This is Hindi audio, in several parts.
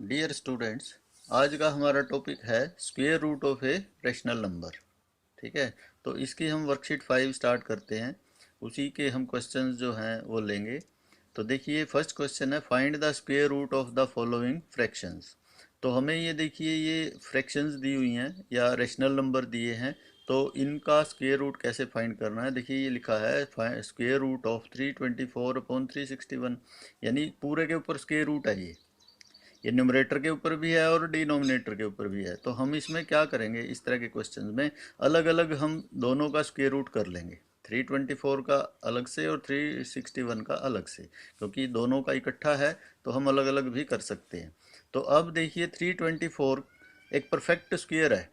डियर स्टूडेंट्स, आज का हमारा टॉपिक है square root of a rational number. ठीक है, तो इसकी हम वर्कशीट 5 स्टार्ट करते हैं। उसी के हम क्वेश्चंस जो हैं वो लेंगे। तो देखिए, फर्स्ट क्वेश्चन है find the square root of the following fractions. तो हमें ये देखिए, ये फ्रैक्शंस दी हुई हैं या रैशनल नंबर दिए हैं। तो इनका स्क्वायर रूट कैसे फाइंड करना है, देखिए ये लिखा है स्क्वायर रूट ऑफ 324/361, यानी पूरे के ऊपर स्क्वायर रूट है। ये न्यूमरेटर के ऊपर भी है और डिनोमिनेटर के ऊपर भी है। तो हम इसमें क्या करेंगे, इस तरह के क्वेश्चन में अलग अलग हम दोनों का स्क्वायर रूट कर लेंगे। 324 का अलग से और 361 का अलग से, क्योंकि दोनों का इकट्ठा है तो हम अलग अलग भी कर सकते हैं। तो अब देखिए, 324 एक परफेक्ट स्क्वायर है।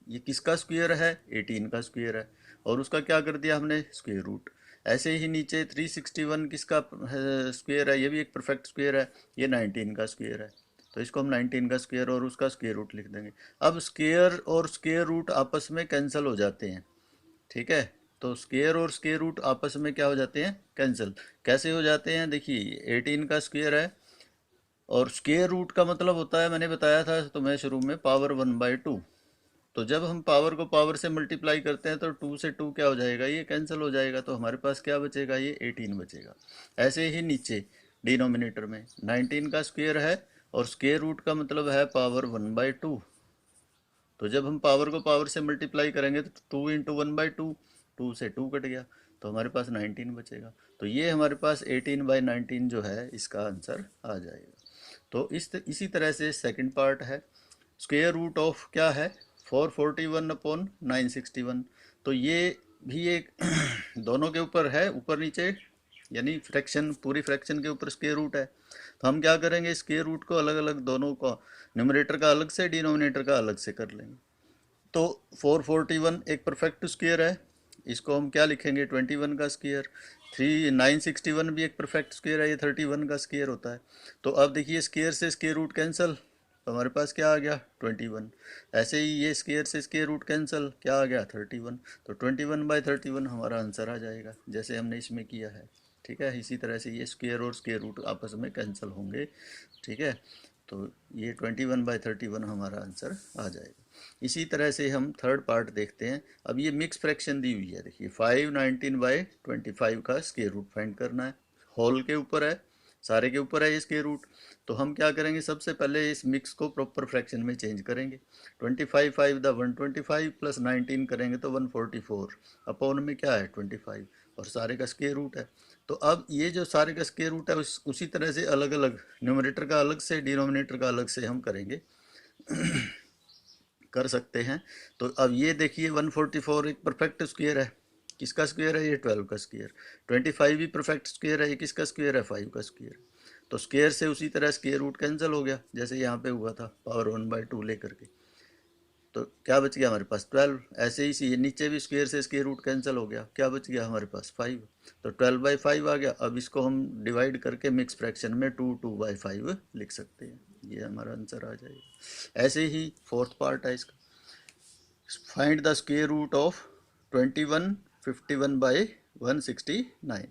ये किसका स्क्वायर है? 18 का स्क्वायर है। और उसका क्या कर दिया हमने? Square root. ऐसे ही नीचे 361 किसका स्क्वायर है? ये भी एक परफेक्ट स्क्वायर है। ये 19 का स्क्वायर है। तो इसको हम 19 का स्क्वायर और उसका स्क्वायर रूट लिख देंगे। अब स्क्वायर और स्क्वायर रूट आपस में कैंसिल हो जाते हैं। ठीक है, तो स्क्वायर और स्क्वायर रूट आपस में क्या हो जाते हैं? कैंसिल। कैसे हो जाते हैं? देखिए, 18 का स्क्वायर है और स्क्वायर रूट का मतलब होता है, मैंने बताया था तुम्हें शुरू में, पावर 1/2। तो जब हम पावर को पावर से मल्टीप्लाई करते हैं तो 2 से 2 क्या हो जाएगा? ये कैंसिल हो जाएगा। तो हमारे पास क्या बचेगा? ये 18 बचेगा। ऐसे ही नीचे डिनोमिनेटर में 19 का स्क्वायर है और स्क्वायर रूट का मतलब है पावर 1/2। तो जब हम पावर को पावर से मल्टीप्लाई करेंगे तो 2 इंटू 1/2, 2 से 2 कट गया तो हमारे पास 19 बचेगा। तो ये हमारे पास 18/19 जो है इसका आंसर आ जाएगा। तो इसी तरह से सेकंड पार्ट है, स्क्वायर रूट ऑफ क्या है? 441/961। तो ये भी एक दोनों के ऊपर है, ऊपर नीचे, यानी फ्रैक्शन, पूरी फ्रैक्शन के ऊपर स्क्वायर रूट है। तो हम क्या करेंगे, स्क्वायर रूट को अलग अलग दोनों को, न्यूमरेटर का अलग से, डिनोमिनेटर का अलग से कर लेंगे। तो 441 एक परफेक्ट स्क्वायर है, इसको हम क्या लिखेंगे? 21 का स्क्वायर। 961 भी एक परफेक्ट स्क्वायर है, ये 31 का स्क्वायर होता है। तो अब देखिए, स्क्वायर से स्क्वायर रूट कैंसिल, तो हमारे पास क्या आ गया? 21। ऐसे ही ये स्क्वायर से स्क्वायर रूट कैंसिल, क्या आ गया? 31। तो 21/31 हमारा आंसर आ जाएगा, जैसे हमने इसमें किया है। ठीक है, इसी तरह से ये स्क्वायर और स्क्वायर रूट आपस में कैंसिल होंगे। ठीक है, तो ये 21/31 हमारा आंसर आ जाएगा। इसी तरह से हम थर्ड पार्ट देखते हैं। अब ये मिक्स फ्रैक्शन दी हुई है, देखिए 519/25 का स्क्वायर रूट फाइंड करना है। होल के ऊपर है, सारे के ऊपर है ये स्क्वायर रूट। तो हम क्या करेंगे, सबसे पहले इस मिक्स को प्रॉपर फ्रैक्शन में चेंज करेंगे। 25 5 द 125 प्लस 19 करेंगे तो 144, अपॉन में क्या है? 25, और सारे का स्क्वायर रूट है। तो अब ये जो सारे का स्क्वायर रूट है उसी तरह से अलग अलग, न्यूमरेटर का अलग से, डिनोमिनेटर का अलग से हम करेंगे, कर सकते हैं। तो अब ये देखिए, 144 एक परफेक्ट स्क्वायर है। किसका स्क्वायर है? ये 12 का स्क्वायर। 25 भी परफेक्ट स्क्वायर है, ये किसका स्क्वायर है? 5 का स्क्वायर। तो स्क्वायर से उसी तरह स्क्वायर रूट कैंसिल हो गया, जैसे यहाँ पे हुआ था पावर 1/2 लेकर के। तो क्या बच गया हमारे पास? 12। ऐसे ही ये नीचे भी स्क्वायर से स्क्वायर रूट कैंसिल हो गया, क्या बच गया हमारे पास? 5। तो 12/5 आ गया। अब इसको हम डिवाइड करके मिक्स फ्रैक्शन में 2/5 लिख सकते हैं, ये हमारा आंसर आ जाएगा। ऐसे ही फोर्थ पार्ट है इसका, find the square root of 2151/169।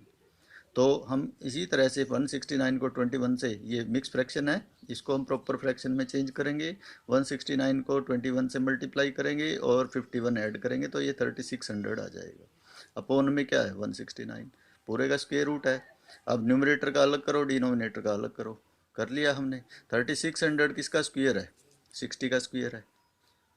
तो हम इसी तरह से 169 को 21 से, ये मिक्स फ्रैक्शन है, इसको हम प्रॉपर फ्रैक्शन में चेंज करेंगे। 169 को 21 से मल्टीप्लाई करेंगे और 51 ऐड करेंगे तो ये 3600 आ जाएगा। अपोन में क्या है? 169, पूरे का स्क्वायर रूट है। अब न्यूमरेटर का अलग करो, डिनोमिनेटर का अलग करो, कर लिया हमने। 3600 किसका स्क्वायर है? 60 का स्क्वायर है,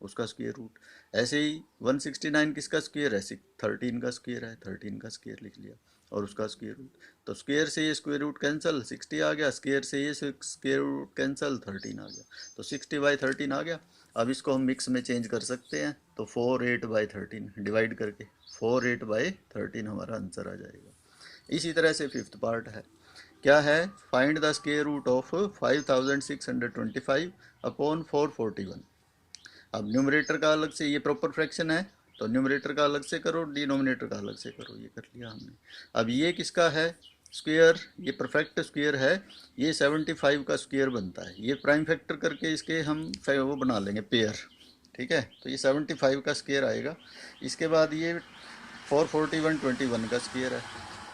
उसका स्क्वायर रूट। ऐसे ही 169 किसका स्क्वायर है? 13 का स्क्वायर है, 13 का स्क्वायर लिख लिया और उसका स्क्वायर रूट। तो स्क्वायर से ये स्क्वायर रूट कैंसिल, 60 आ गया। स्क्वायर से ये स्क्वायर रूट कैंसिल, 13 आ गया। तो 60/13 आ गया। अब इसको हम मिक्स में चेंज कर सकते हैं, तो 48/13 डिवाइड करके 48/13 हमारा आंसर आ जाएगा। इसी तरह से फिफ्थ पार्ट है, क्या है? Find the square root of 5625 upon 441। अब न्यूमरेटर का अलग से, ये प्रॉपर फ्रैक्शन है तो न्यूमरेटर का अलग से करो, डिनोमिनेटर का अलग से करो, ये कर लिया हमने। अब ये किसका है स्क्वायर? ये परफेक्ट स्क्वायर है, ये 75 का स्क्वायर बनता है। ये प्राइम फैक्टर करके इसके हम वो बना लेंगे पेयर। ठीक है, तो ये 75 का स्क्वायर आएगा। इसके बाद ये 441/21 का स्क्वायर है।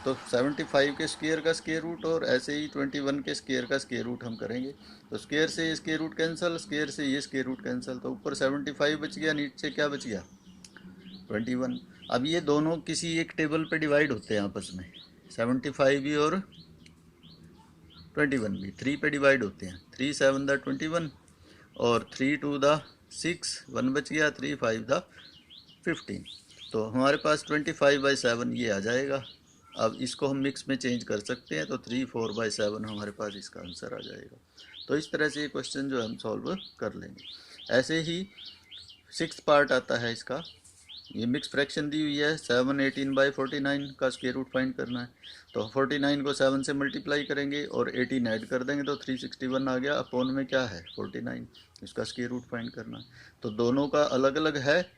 तो 75 के स्क्वायर का स्क्वायर रूट और ऐसे ही 21 के स्क्वायर का स्क्वायर रूट हम करेंगे। तो स्क्वायर से ये स्क्वायर रूट कैंसिल, स्क्वायर से ये स्क्वायर रूट कैंसिल, तो ऊपर 75 बच गया, नीचे क्या बच गया 21। अब ये दोनों किसी एक टेबल पे डिवाइड होते हैं आपस में, 75 भी और 21 भी 3 पे डिवाइड होते हैं। 3 7 द 21 और 3 2 द 6, 1 बच गया, 3 5 द 15। तो हमारे पास 25/7 ये आ जाएगा। अब इसको हम मिक्स में चेंज कर सकते हैं, तो 3 4/7 हमारे पास इसका आंसर आ जाएगा। तो इस तरह से ये क्वेश्चन जो हम सॉल्व कर लेंगे। ऐसे ही 6th पार्ट आता है इसका। ये मिक्स फ्रैक्शन दी हुई है, 7 18/49 का स्क्वायर रूट फाइंड करना है। तो 49 को 7 से मल्टीप्लाई करेंगे और 18 ऐड कर देंगे, तो 361 आ गया। अपॉन में क्या है 49, इसका स्क्वायर रूट फाइंड करना है। तो दोनों का अलग अलग है,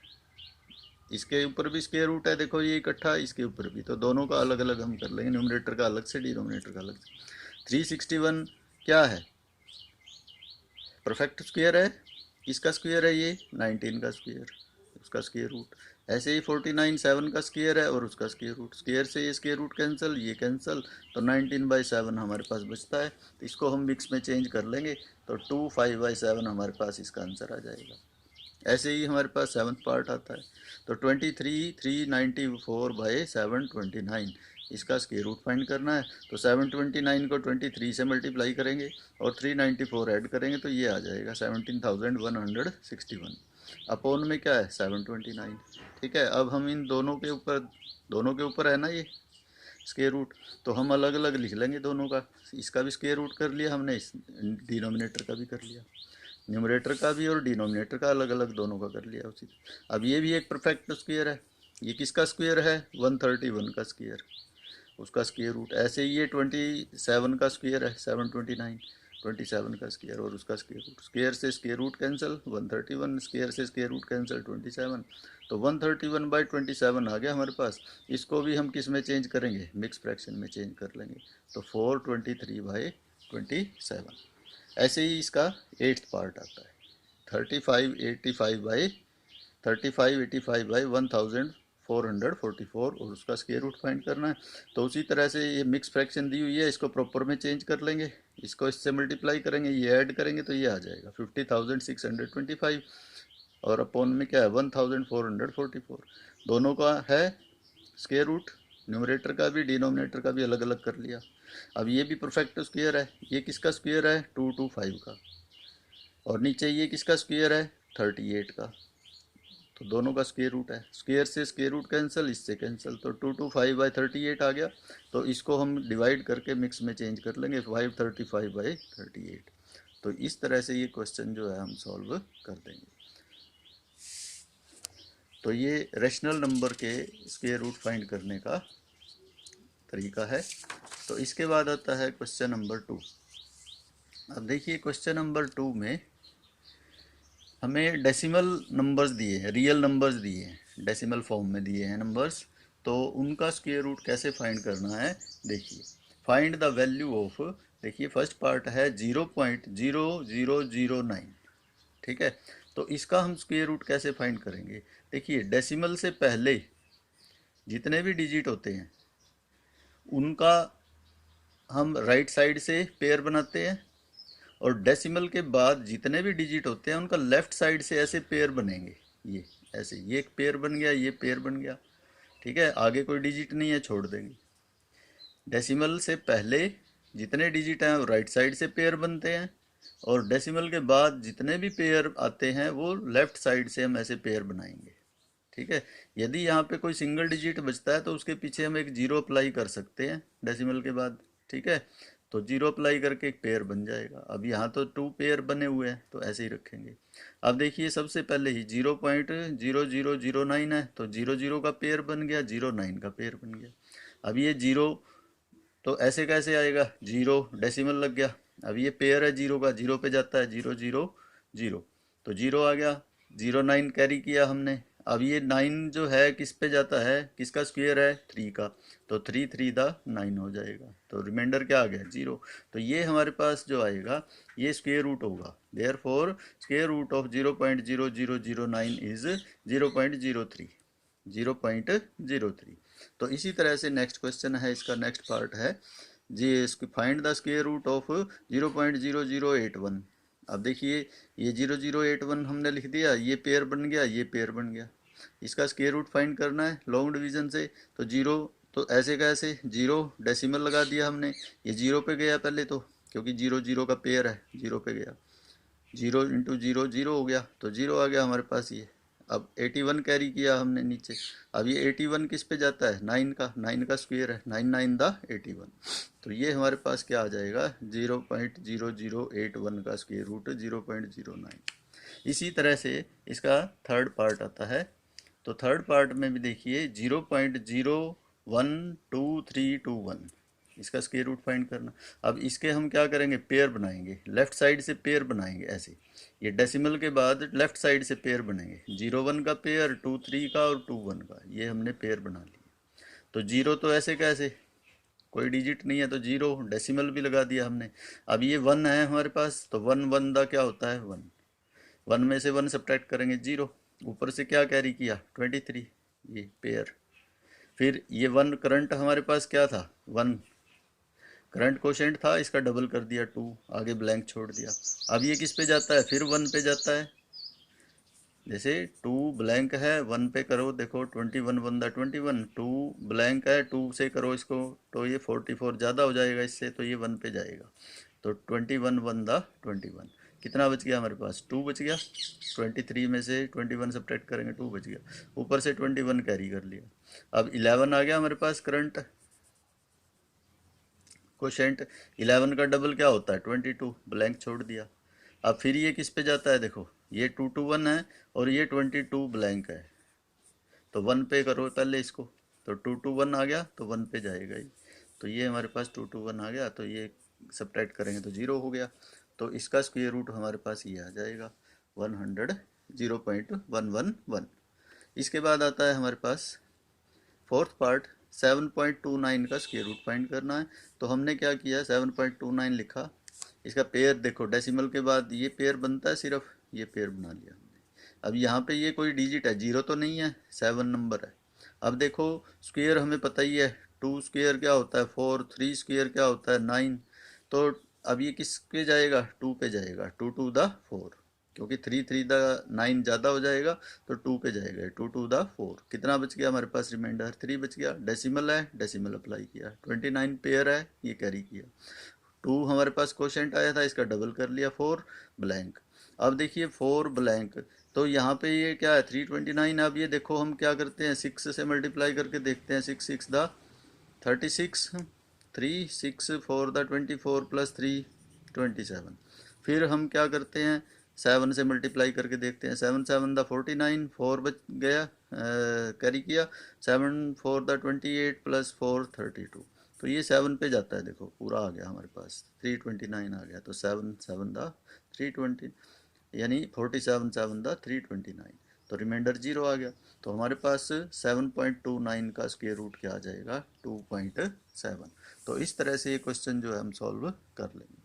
इसके ऊपर भी स्क्वायर रूट है, देखो ये इकट्ठा, इसके ऊपर भी, तो दोनों का अलग अलग हम कर लेंगे, न्यूमरेटर का अलग से, डिनोमिनेटर का अलग से। 361 क्या है, परफेक्ट स्क्वायर है, इसका स्क्वायर है ये 19 का स्क्वायर, उसका स्क्वायर रूट। ऐसे ही 49 7 का स्क्वायर है और उसका स्क्वायर रूट, स्क्वायर से ये स्क्वायर रूट कैंसिल, ये कैंसिल, तो 19/7 हमारे पास बचता है। तो इसको हम मिक्स में चेंज कर लेंगे, तो 2 5/7 हमारे पास इसका आंसर आ जाएगा। ऐसे ही हमारे पास 7th पार्ट आता है। तो 23 394/7 29, इसका स्क्वायर रूट फाइंड करना है। तो 729 को 23 से मल्टीप्लाई करेंगे और 394 ऐड करेंगे, तो ये आ जाएगा 17,161। अपॉन में क्या है 729। ठीक है, अब हम इन दोनों के ऊपर है ना ये स्क्वायर रूट, तो हम अलग अलग लिख लेंगे दोनों का। इसका भी स्क्वायर रूट कर लिया हमने, इस डिनोमिनेटर का भी कर लिया, न्यूमरेटर का भी और डिनोमिनेटर का अलग अलग दोनों का कर लिया उसी। अब ये भी एक परफेक्ट स्क्वायर है, ये किसका स्क्वायर है 131 का स्क्वायर, उसका स्क्वायर रूट। ऐसे ही ये 27 का स्क्वायर है 729, 27 का स्क्वायर और उसका स्क्वायर रूट। स्क्वायर से स्क्वायर रूट कैंसिल 131, स्क्वायर से स्क्वायर रूट कैंसिल 27, तो 131/27 आ गया हमारे पास। इसको भी हम किस में चेंज करेंगे, मिक्स फ्रैक्शन में चेंज कर लेंगे, तो 423/27। ऐसे ही इसका 8th पार्ट आता है, 3585/1444 और उसका स्क्वायर रूट फाइंड करना है। तो उसी तरह से ये मिक्स फ्रैक्शन दी हुई है, इसको प्रॉपर में चेंज कर लेंगे, इसको इससे मल्टीप्लाई करेंगे, ये ऐड करेंगे, तो ये आ जाएगा 50,625 और अपॉन में क्या है 1,444। दोनों का है स्क्वायर रूट, न्यूमरेटर का भी डिनोमिनेटर का भी अलग अलग कर लिया। अब ये भी परफेक्ट स्क्वायर है, ये किसका स्क्वायर है 225 का, और नीचे ये किसका स्क्वायर है 38 का, तो दोनों का स्क्वायर रूट है। स्क्वायर से स्क्वायर रूट कैंसिल, इससे कैंसिल, तो 225/38 आ गया। तो इसको हम डिवाइड करके मिक्स में चेंज कर लेंगे, 535/38। तो इस तरह से ये क्वेश्चन जो है हम सॉल्व कर देंगे। तो ये रेशनल नंबर के स्क्वायर रूट फाइंड करने का तरीका है। तो इसके बाद आता है क्वेश्चन नंबर 2। अब देखिए क्वेश्चन नंबर 2 में हमें डेसिमल नंबर्स दिए हैं, रियल नंबर्स दिए हैं, डेसिमल फॉर्म में दिए हैं नंबर्स, तो उनका स्क्वायर रूट कैसे फाइंड करना है। देखिए फाइंड द वैल्यू ऑफ, देखिए फर्स्ट पार्ट है 0.0009, ठीक है। तो इसका हम स्क्वायर रूट कैसे फाइंड करेंगे। देखिए डेसिमल से पहले जितने भी डिजिट होते हैं उनका हम राइट साइड से पेयर बनाते हैं, और डेसिमल के बाद जितने भी डिजिट होते हैं उनका लेफ्ट साइड से ऐसे पेयर बनेंगे, ये ऐसे, ये एक पेयर बन गया, ये पेयर बन गया, ठीक है। आगे कोई डिजिट नहीं है, छोड़ देंगे। डेसिमल से पहले जितने डिजिट हैं वो राइट साइड से पेयर बनते हैं, और डेसिमल के बाद जितने भी पेयर आते हैं वो लेफ्ट साइड से हम ऐसे पेयर बनाएंगे, ठीक है। यदि यहाँ पे कोई सिंगल डिजिट बचता है तो उसके पीछे हम एक जीरो अप्लाई कर सकते हैं डेसिमल के बाद, ठीक है। तो जीरो अप्लाई करके एक पेयर बन जाएगा। अब यहाँ तो 2 पेयर बने हुए हैं, तो ऐसे ही रखेंगे। अब देखिए सबसे पहले ही 0.0009 है, तो 00 का पेयर बन गया, 09 का पेयर बन गया। अब ये 0 तो ऐसे कैसे आएगा, 0 डेसिमल लग गया। अब ये पेयर है 0 का, 0 पे जाता है, 000, तो 0 आ गया। 09 कैरी किया हमने। अब ये 9 जो है किस पे जाता है, किसका स्क्वायर है 3 का, तो 3 3 द 9 हो जाएगा, तो रिमाइंडर क्या आ गया 0। तो ये हमारे पास जो आएगा ये स्क्वायर रूट होगा। Therefore square root of 0.0009 is 0.03, 0.03। तो इसी तरह से नेक्स्ट क्वेश्चन है, इसका नेक्स्ट पार्ट है G, find the square root of 0.0081। अब देखिए ये 0081 हमने लिख दिया, ये पेयर बन गया, ये पेयर बन गया। इसका स्क्वायर रूट फाइंड करना है लॉन्ग डिवीजन से। तो जीरो, तो ऐसे कैसे, जीरो डेसिमल लगा दिया हमने, ये जीरो पे गया पहले तो, क्योंकि जीरो जीरो का पेयर है, जीरो पे गया, जीरो इंटू जीरो जीरो हो गया, तो जीरो आ गया हमारे पास ये। अब 81 कैरी किया हमने नीचे। अब ये 81 किस पे जाता है, 9 का, 9 का स्क्वायर है, 9 9 द 81। तो ये हमारे पास क्या आ जाएगा, 0.0081 का स्क्वायर रूट 0.09। इसी तरह से इसका थर्ड पार्ट आता है। तो थर्ड पार्ट में भी देखिए 0.012321, इसका स्क्वायर रूट फाइंड करना। अब इसके हम क्या करेंगे, पेयर बनाएंगे, लेफ्ट साइड से पेयर बनाएंगे ऐसे। ये डेसिमल के बाद लेफ्ट साइड से पेयर बनेंगे, 0 1 का पेयर, 2 3 का और 2 1 का, ये हमने पेयर बना लिया। तो जीरो तो ऐसे कैसे, कोई डिजिट नहीं है तो जीरो, डेसिमल भी लगा दिया हमने। अब ये 1 है हमारे पास, तो 1 1 दा क्या होता है 1, 1 में से 1 सब्ट्रैक्ट करेंगे जीरो, ऊपर से क्या कैरी किया 23, ये पेयर। फिर ये 1 करंट हमारे पास क्या था 1, करंट कोशेंट था, इसका डबल कर दिया 2, आगे ब्लैंक छोड़ दिया। अब ये किस पे जाता है, फिर 1 पे जाता है। जैसे 2 ब्लैंक है, 1 पे करो, देखो 21 1 दा 21, 2 ब्लैंक है, 2 से करो इसको, तो ये 44 ज़्यादा हो जाएगा इससे, तो ये 1 पे जाएगा। तो 21 1 दा 21, कितना बच गया हमारे पास, 2 बच गया। 23 में से 21 सब्ट्रैक्ट करेंगे, 2 बच गया, ऊपर से 21 कैरी कर लिया। अब 11 आ गया हमारे पास करंट कोशेंट, 11 का डबल क्या होता है 22, ब्लैंक छोड़ दिया। अब फिर ये किस पे जाता है, देखो ये 2 2 1 है और ये 22 ब्लैंक है, तो 1 पे करो पहले इसको, तो 2 2 1 आ गया, तो 1 पे जाएगा ही। तो ये हमारे पास 2 2 1 आ गया, तो ये सब्ट्रैक्ट करेंगे तो जीरो हो गया। तो इसका स्क्वायर रूट हमारे पास ये आ जाएगा 100, 0.111। इसके बाद आता है हमारे पास फोर्थ पार्ट, 7.29 का स्क्वायर रूट फाइंड करना है। तो हमने क्या किया, 7.29 लिखा, इसका पेयर देखो, डेसिमल के बाद ये पेयर बनता है, सिर्फ ये पेयर बना लिया हमने। अब यहाँ पे ये कोई डिजिट है, जीरो तो नहीं है, 7 नंबर है। अब देखो स्क्वायर हमें पता ही है, 2 स्क्वायर क्या होता है 4, 3 स्क्वायर क्या होता है 9। तो अब ये किस पे जाएगा, 2 पे जाएगा, 2 2 द 4, क्योंकि 3 3 द 9 ज़्यादा हो जाएगा, तो 2 पे जाएगा, 2 2 द 4। कितना बच गया हमारे पास, रिमाइंडर 3 बच गया। डेसिमल है, डेसिमल अप्लाई किया, 29 पेयर है, ये कैरी किया। 2 हमारे पास क्वोशेंट आया था, इसका डबल कर लिया, 4 ब्लैंक। अब देखिए 4 ब्लैंक, तो यहाँ पे ये क्या है 329। अब ये देखो हम क्या करते हैं, 6 से मल्टीप्लाई करके देखते हैं, 6 6 द 36, 3 6 4 द 24 प्लस 3 27। फिर हम क्या करते हैं, 7 से मल्टीप्लाई करके देखते हैं, 7 7 द 49, 4 बच गया, कैरी किया, 7 4 द 28 प्लस 4 32। तो ये 7 पे जाता है, देखो पूरा आ गया हमारे पास, 329 आ गया, तो 7 7 द 320, यानी 47 7 द 329, तो रिमाइंडर जीरो आ गया। तो हमारे पास 7.29 का स्क्वायर रूट क्या आ जाएगा, 2.7। तो इस तरह से ये क्वेश्चन जो है हम सॉल्व कर लेंगे।